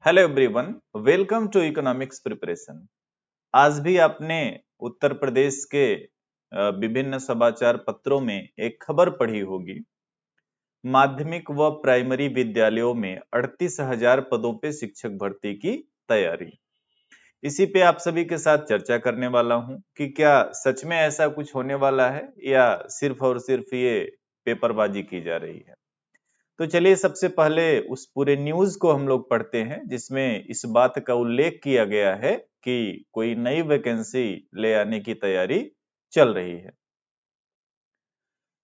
Hello everyone, welcome to economics preparation. आज भी आपने उत्तर प्रदेश के विभिन्न समाचार पत्रों में एक खबर पढ़ी होगी। माध्यमिक व प्राइमरी विद्यालयों में 38,000 पदों पे शिक्षक भर्ती की तैयारी। इसी पे आप सभी के साथ चर्चा करने वाला हूं कि क्या सच में ऐसा कुछ होने वाला है या सिर्फ और सिर्फ ये पेपरबाजी की जा रही है। तो चलिए सबसे पहले उस पूरे न्यूज को हम लोग पढ़ते हैं जिसमें इस बात का उल्लेख किया गया है कि कोई नई वैकेंसी ले आने की तैयारी चल रही है।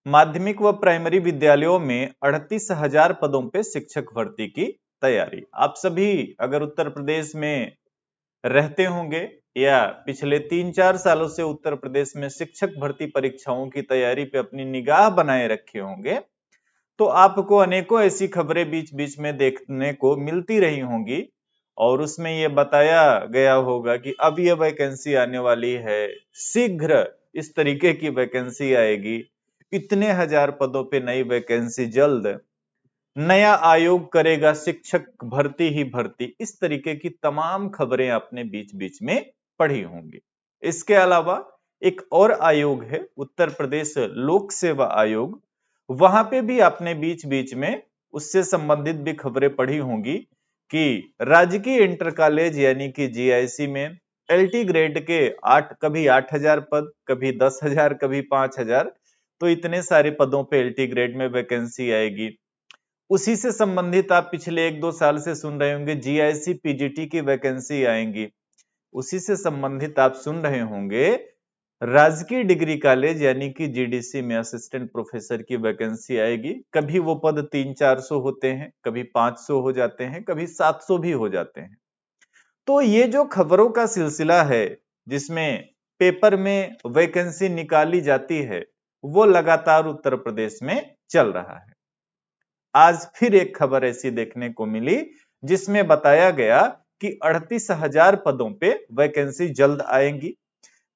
माध्यमिक व प्राइमरी विद्यालयों में 38,000 पदों पे शिक्षक भर्ती की तैयारी। आप सभी अगर उत्तर प्रदेश में रहते होंगे या पिछले 3-4 सालों से उत्तर प्रदेश में शिक्षक भर्ती परीक्षाओं की तैयारी पे अपनी निगाह बनाए रखे होंगे, तो आपको अनेकों ऐसी खबरें बीच बीच में देखने को मिलती रही होंगी और उसमें ये बताया गया होगा कि अब ये वैकेंसी आने वाली है, शीघ्र इस तरीके की वैकेंसी आएगी, इतने हजार पदों पे नई वैकेंसी जल्द, नया आयोग करेगा शिक्षक भर्ती ही भर्ती। इस तरीके की तमाम खबरें आपने बीच बीच में पढ़ी होंगी। इसके अलावा एक और आयोग है उत्तर प्रदेश लोक सेवा आयोग, वहां पे भी आपने बीच बीच में उससे संबंधित भी खबरें पढ़ी होंगी कि राजकीय इंटर कॉलेज यानी कि जीआईसी में एलटी ग्रेड के कभी 8,000 पद, कभी 10,000, कभी 5,000, तो इतने सारे पदों पे एलटी ग्रेड में वैकेंसी आएगी। उसी से संबंधित आप पिछले 1-2 साल से सुन रहे होंगे जीआईसी पीजीटी की वैकेंसी आएंगी। उसी से संबंधित आप सुन रहे होंगे राजकीय डिग्री कॉलेज यानी कि जीडीसी में असिस्टेंट प्रोफेसर की वैकेंसी आएगी। कभी वो पद 300-400 होते हैं, कभी 500 हो जाते हैं, कभी 700 भी हो जाते हैं। तो ये जो खबरों का सिलसिला है जिसमें पेपर में वैकेंसी निकाली जाती है, वो लगातार उत्तर प्रदेश में चल रहा है। आज फिर एक खबर ऐसी देखने को मिली जिसमें बताया गया कि 38,000 पदों पे वैकेंसी जल्द आएंगी।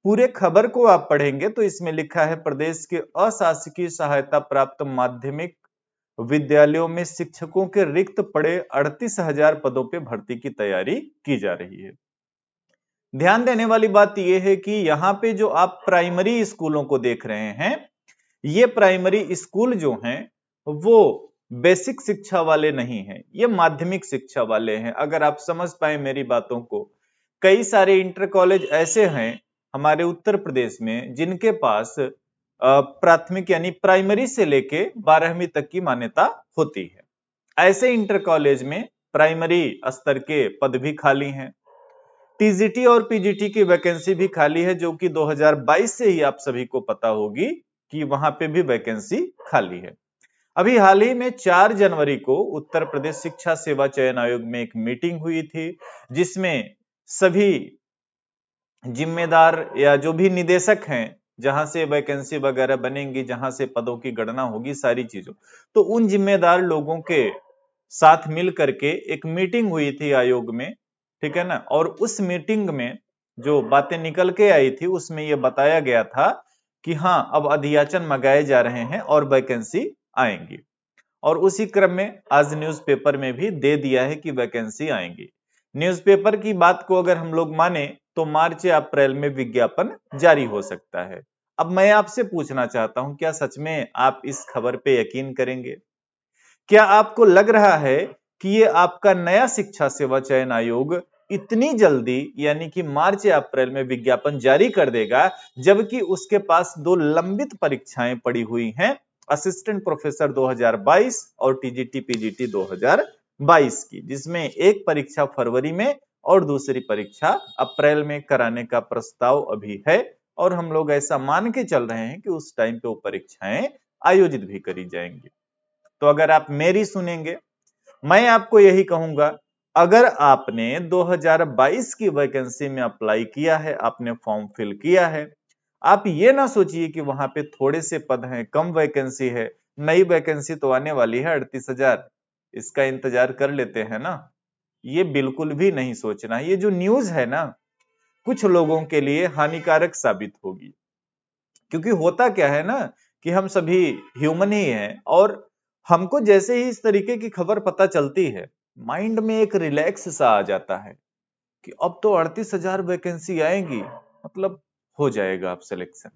पूरे खबर को आप पढ़ेंगे तो इसमें लिखा है प्रदेश के अशासकीय सहायता प्राप्त माध्यमिक विद्यालयों में शिक्षकों के रिक्त पड़े 38,000 पदों पे भर्ती की तैयारी की जा रही है। ध्यान देने वाली बात यह है कि यहाँ पे जो आप प्राइमरी स्कूलों को देख रहे हैं, ये प्राइमरी स्कूल जो हैं वो बेसिक शिक्षा वाले नहीं हैं, ये माध्यमिक शिक्षा वाले हैं। अगर आप समझ पाए मेरी बातों को, कई सारे इंटर कॉलेज ऐसे हैं हमारे उत्तर प्रदेश में जिनके पास प्राथमिक यानी प्राइमरी से लेके 12वीं तक की मान्यता होती है। ऐसे इंटर कॉलेज में प्राइमरी स्तर के पद भी खाली हैं। टीजीटी और पीजीटी की वैकेंसी भी खाली है, जो कि 2022 से ही आप सभी को पता होगी कि वहां पे भी वैकेंसी खाली है। अभी हाल ही में 4 जनवरी को उत्तर प्रदेश शिक्षा सेवा चयन आयोग में एक मीटिंग हुई थी जिसमें सभी जिम्मेदार या जो भी निदेशक हैं, जहां से वैकेंसी वगैरह बनेंगी, जहां से पदों की गणना होगी, सारी चीजों, तो उन जिम्मेदार लोगों के साथ मिल करके एक मीटिंग हुई थी आयोग में, ठीक है ना। और उस मीटिंग में जो बातें निकल के आई थी उसमें यह बताया गया था कि हाँ, अब अधियाचन मंगाए जा रहे हैं और वैकेंसी आएंगी। और उसी क्रम में आज न्यूज़पेपर में भी दे दिया है कि वैकेंसी आएंगी। न्यूज़पेपर की बात को अगर हम लोग माने तो मार्च या अप्रैल में विज्ञापन जारी हो सकता है। अब मैं आपसे पूछना चाहता हूं, क्या सच में आप इस खबर पे यकीन करेंगे? क्या आपको लग रहा है कि ये आपका नया शिक्षा सेवा चयन आयोग इतनी जल्दी यानी कि मार्च या अप्रैल में विज्ञापन जारी कर देगा, जबकि उसके पास 2 लंबित परीक्षाएं पड़ी हुई हैं, असिस्टेंट प्रोफेसर 2022 और टीजीटी पीजीटी 2022 की, जिसमें एक परीक्षा फरवरी में और दूसरी परीक्षा अप्रैल में कराने का प्रस्ताव अभी है। और हम लोग ऐसा मान के चल रहे हैं कि उस टाइम पे वो परीक्षाएं आयोजित भी करी जाएंगी। तो अगर आप मेरी सुनेंगे, मैं आपको यही कहूंगा, अगर आपने 2022 की वैकेंसी में अप्लाई किया है, आपने फॉर्म फिल किया है, आप ये ना सोचिए कि वहां पे थोड़े से पद हैं, कम वैकेंसी है। नई वैकेंसी तो आने वाली है 38,000, इसका इंतजार कर लेते हैं ना। ये बिल्कुल भी नहीं सोचना। ये जो न्यूज है ना, कुछ लोगों के लिए हानिकारक साबित होगी, क्योंकि होता क्या है ना कि हम सभी ह्यूमन ही हैं और हमको जैसे ही इस तरीके की खबर पता चलती है माइंड में एक रिलैक्स सा आ जाता है कि अब तो 38,000 वैकेंसी आएंगी, मतलब हो जाएगा आप सिलेक्शन।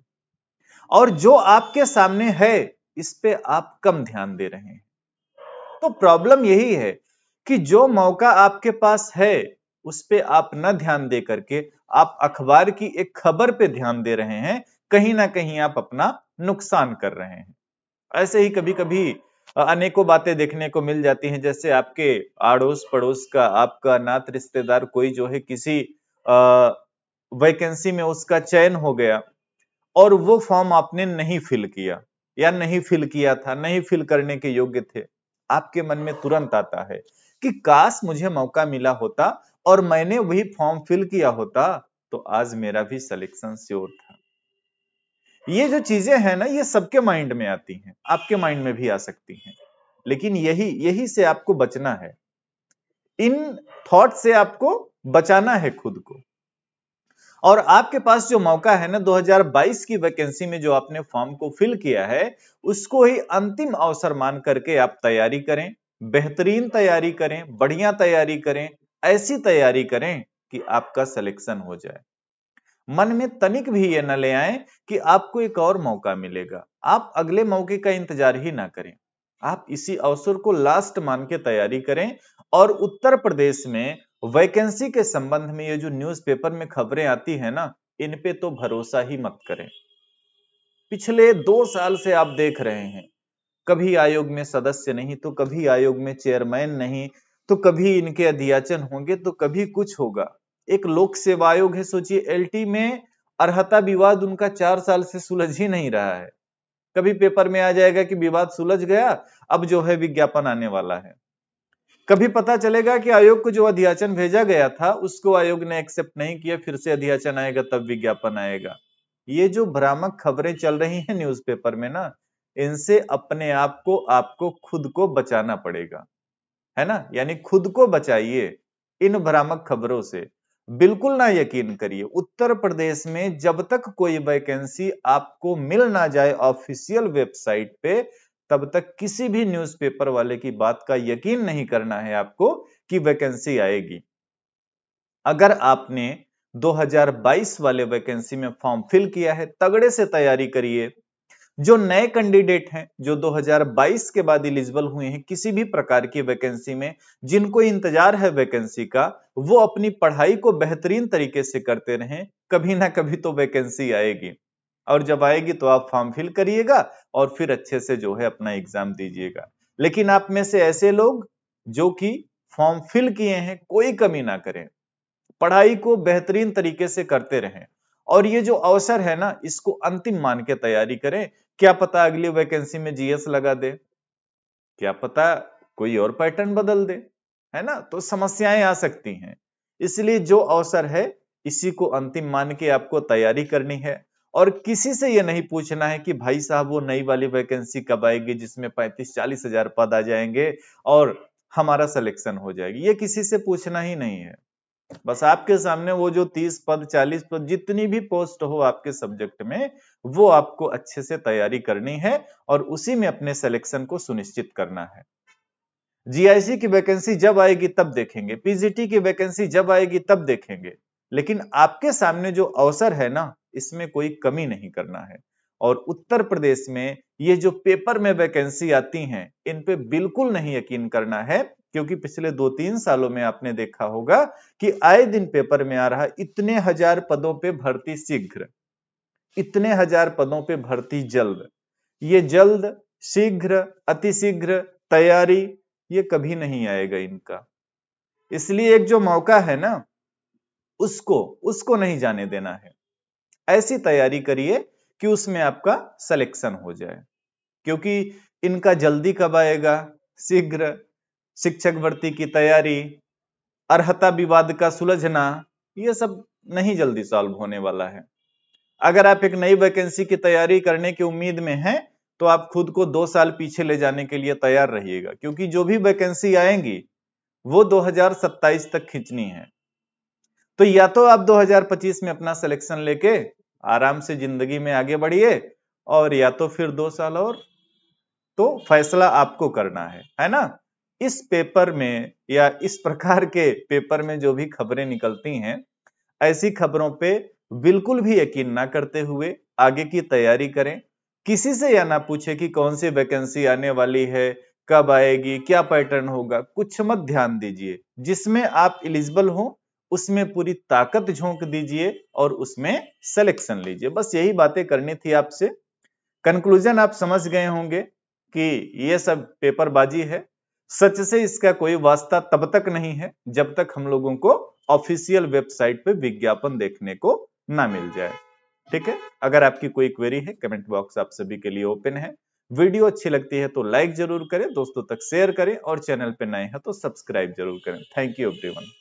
और जो आपके सामने है इस पे आप कम ध्यान दे रहे हैं। तो प्रॉब्लम यही है कि जो मौका आपके पास है उस पे आप न ध्यान दे करके आप अखबार की एक खबर पे ध्यान दे रहे हैं, कहीं ना कहीं आप अपना नुकसान कर रहे हैं। ऐसे ही कभी कभी अनेकों बातें देखने को मिल जाती हैं, जैसे आपके आड़ोस पड़ोस का आपका नात रिश्तेदार कोई जो है किसी वैकेंसी में उसका चयन हो गया और वो फॉर्म आपने नहीं फिल किया या नहीं फिल किया था, नहीं फिल करने के योग्य थे। आपके मन में तुरंत आता है कि काश मुझे मौका मिला होता और मैंने वही फॉर्म फिल किया होता तो आज मेरा भी सिलेक्शन श्योर था। ये जो चीजें हैं ना, ये सबके माइंड में आती हैं, आपके माइंड में भी आ सकती हैं। लेकिन यही यही से आपको बचना है, इन थॉट से आपको बचाना है खुद को। और आपके पास जो मौका है ना, 2022 की वैकेंसी में जो आपने फॉर्म को फिल किया है उसको ही अंतिम अवसर मान करके आप तैयारी करें, बेहतरीन तैयारी करें, बढ़िया तैयारी करें, ऐसी तैयारी करें कि आपका सिलेक्शन हो जाए। मन में तनिक भी ये न ले आए कि आपको एक और मौका मिलेगा। आप अगले मौके का इंतजार ही ना करें, आप इसी अवसर को लास्ट मान के तैयारी करें। और उत्तर प्रदेश में वैकेंसी के संबंध में ये जो न्यूज़पेपर में खबरें आती है ना, इन पे तो भरोसा ही मत करें। पिछले 2 साल से आप देख रहे हैं, कभी आयोग में सदस्य नहीं तो कभी आयोग में चेयरमैन नहीं, तो कभी इनके अध्ययन होंगे तो कभी कुछ होगा। एक लोक सेवा आयोग है, सोचिए एलटी में अर्हता विवाद उनका 4 साल से सुलझ ही नहीं रहा है। कभी पेपर में आ जाएगा कि विवाद सुलझ गया, अब जो है विज्ञापन आने वाला है। कभी पता चलेगा कि आयोग को जो अध्याचन भेजा गया था उसको आयोग ने एक्सेप्ट नहीं किया, फिर से अध्याचन आएगा तब विज्ञापन आएगा। ये जो भ्रामक खबरें चल रही हैं न्यूज़पेपर में ना, इनसे अपने आप को आपको खुद को बचाना पड़ेगा, है ना। यानी खुद को बचाइए इन भ्रामक खबरों से। बिल्कुल ना यकीन करिए, उत्तर प्रदेश में जब तक कोई वैकेंसी आपको मिल ना जाए ऑफिशियल वेबसाइट पे, तब तक किसी भी न्यूज़पेपर वाले की बात का यकीन नहीं करना है आपको कि वैकेंसी आएगी। अगर आपने 2022 वाले वैकेंसी में फॉर्म फिल किया है, तगड़े से तैयारी करिए। जो नए कैंडिडेट हैं, जो 2022 के बाद एलिजिबल हुए हैं किसी भी प्रकार की वैकेंसी में, जिनको इंतजार है वैकेंसी का, वो अपनी पढ़ाई को बेहतरीन तरीके से करते रहें। कभी ना कभी तो वैकेंसी आएगी, और जब आएगी तो आप फॉर्म फिल करिएगा और फिर अच्छे से जो है अपना एग्जाम दीजिएगा। लेकिन आप में से ऐसे लोग जो कि फॉर्म फिल किए हैं, कोई कमी ना करें, पढ़ाई को बेहतरीन तरीके से करते रहें। और ये जो अवसर है ना, इसको अंतिम मान के तैयारी करें। क्या पता अगली वैकेंसी में जीएस लगा दे, क्या पता कोई और पैटर्न बदल दे, है ना। तो समस्याएं आ सकती हैं, इसलिए जो अवसर है इसी को अंतिम मान के आपको तैयारी करनी है। और किसी से ये नहीं पूछना है कि भाई साहब वो नई वाली वैकेंसी कब आएगी जिसमें 35-40 हजार पद आ जाएंगे और हमारा सिलेक्शन हो जाएगी, ये किसी से पूछना ही नहीं है। बस आपके सामने वो जो 30 पद 40 पद जितनी भी पोस्ट हो आपके सब्जेक्ट में, वो आपको अच्छे से तैयारी करनी है और उसी में अपने सिलेक्शन को सुनिश्चित करना है। जीआईसी की वैकेंसी जब आएगी तब देखेंगे, पीजीटी की वैकेंसी जब आएगी तब देखेंगे, लेकिन आपके सामने जो अवसर है ना, इसमें कोई कमी नहीं करना है। और उत्तर प्रदेश में ये जो पेपर में वैकेंसी आती हैं, इन पे बिल्कुल नहीं यकीन करना है, क्योंकि पिछले 2-3 सालों में आपने देखा होगा कि आए दिन पेपर में आ रहा इतने हजार पदों पे भर्ती शीघ्र, इतने हजार पदों पे भर्ती जल्द। ये जल्द, शीघ्र, अतिशीघ्र तैयारी, ये कभी नहीं आएगा इनका। इसलिए एक जो मौका है ना, उसको उसको नहीं जाने देना है। ऐसी तैयारी करिए कि उसमें आपका सिलेक्शन हो जाए। क्योंकि इनका जल्दी कब आएगा, शीघ्र, शिक्षक भर्ती की तैयारी, अर्हता विवाद का सुलझना, ये सब नहीं जल्दी सॉल्व होने वाला है। अगर आप एक नई वैकेंसी की तैयारी करने की उम्मीद में हैं, तो आप खुद को 2 साल पीछे ले जाने के लिए तैयार रहिएगा, क्योंकि जो भी वैकेंसी आएंगी वो 2027 तक खींचनी है। तो या तो आप 2025 में अपना सिलेक्शन लेके आराम से जिंदगी में आगे बढ़िए, और या तो फिर 2 साल और, तो फैसला आपको करना है ना। इस पेपर में या इस प्रकार के पेपर में जो भी खबरें निकलती हैं, ऐसी खबरों पे बिल्कुल भी यकीन ना करते हुए आगे की तैयारी करें। किसी से यह ना पूछे कि कौन सी वैकेंसी आने वाली है, कब आएगी, क्या पैटर्न होगा, कुछ मत ध्यान दीजिए। जिसमें आप एलिजिबल हो उसमें पूरी ताकत झोंक दीजिए और उसमें सिलेक्शन लीजिए। बस यही बातें करनी थी आपसे। कंक्लूजन आप समझ गए होंगे कि ये सब पेपरबाजी है। सच से इसका कोई वास्ता तब तक नहीं है जब तक हम लोगों को ऑफिशियल वेबसाइट पे विज्ञापन देखने को ना मिल जाए। ठीक है, अगर आपकी कोई क्वेरी है, कमेंट बॉक्स आप सभी के लिए ओपन है। वीडियो अच्छी लगती है तो लाइक जरूर करें, दोस्तों तक शेयर करें और चैनल पे नए हैं तो सब्सक्राइब जरूर करें। Thank you everyone.